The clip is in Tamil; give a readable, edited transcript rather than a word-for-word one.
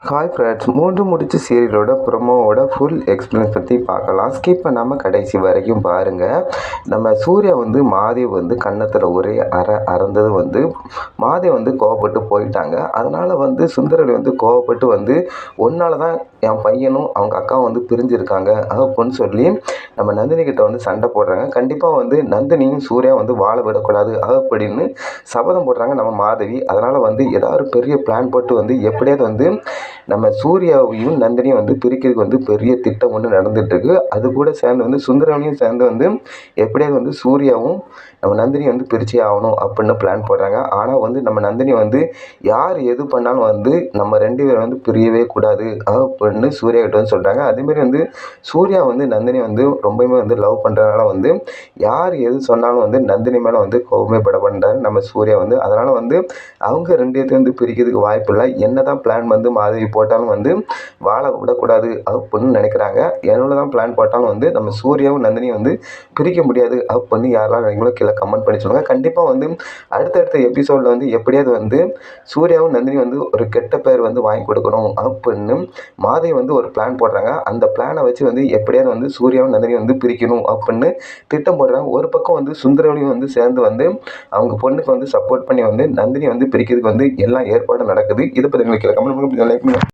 ஹாய் ஃப்ரெண்ட்ஸ், 3 முடிச்சு சீரியலோட ப்ரொமோவோட ஃபுல் எக்ஸ்பீரியன்ஸ் பற்றி பார்க்கலாம். ஸ்கிப் பண்ணாமல் கடைசி வரைக்கும் பாருங்கள். நம்ம சூர்யா மாதேவ் கன்னத்தில் ஒரே அறந்தது மாதேவ் கோவப்பட்டு போயிட்டாங்க. அதனால் சுந்தரவல்லி கோவப்பட்டு ஒன்னால தான் என் பையனும் அவங்க அக்காவும் பிரிஞ்சிருக்காங்க அப்படின்னு சொல்லி நம்ம நந்தினி கிட்ட சண்டை போடுறாங்க. கண்டிப்பாக நந்தினியும் சூர்யா வாழ விடக்கூடாது அப்படின்னு சபதம் போடுறாங்க நம்ம மாதவி. அதனால் ஏதாவது பெரிய பிளான் போட்டு எப்படியாவது நம்ம சூர்யாவையும் நந்தினியும் பிரிக்கிறதுக்கு பெரிய திட்டம் ஒன்று நடந்துகிட்ருக்கு. அது கூட சேர்ந்து சுந்தரவனையும் சேர்ந்து எப்படியாவது சூர்யாவும் நம்ம நந்தினி பிரிச்சே ஆகணும் அப்படின்னு பிளான் போடுறாங்க. ஆனால் நம்ம நந்தினி யார் எது பண்ணாலும் நம்ம 2 பேரும் பிரியவே கூடாது அப்படின்னு சூர்யா கிட்ட சொல்கிறாங்க. அதேமாரி சூர்யா நந்தினி ரொம்பவுமே லவ் பண்ணுறதுனால யார் எது சொன்னாலும் நந்தினி மேலே கோபமே பட பண்ணுறாரு நம்ம சூர்யா. அதனால் அவங்க 2 பேர்த்தையும் பிரிக்கிறதுக்கு வாய்ப்பு இல்லை. என்ன தான் பிளான் மாதவி போட்டாலும் வாழ விடக்கூடாது அப்படின்னு நினைக்கிறாங்க. எவ்வளோ தான் பிளான் போட்டாலும் நம்ம சூர்யாவும் நந்தினியும் பிரிக்க முடியாது அப்படின்னு யாரெல்லாம் நினைக்கிறீங்களோ கீழே கமெண்ட் பண்ணி சொல்லுங்கள். கண்டிப்பாக அடுத்தடுத்த எபிசோடில் எப்படியாவது சூர்யாவும் நந்தினி ஒரு கெட்ட பேர் வாங்கி கொடுக்கணும் அப்படின்னு மாதவி ஒரு பிளான் போடுறாங்க. அந்த பிளானை வச்சு எப்படியாவது சூர்யாவும் நந்தினி பிரிக்கணும் அப்படின்னு திட்டம் போடுறாங்க. ஒரு பக்கம் சுந்தரவலியும் சேர்ந்து அவங்க பொண்ணுக்கு சப்போர்ட் பண்ணி நந்தினி பிரிக்கிறதுக்கு எல்லாம் ஏற்பாடு நடக்குது. இதை பற்றி கமெண்ட் பண்ணி லைக் பண்ணுங்க.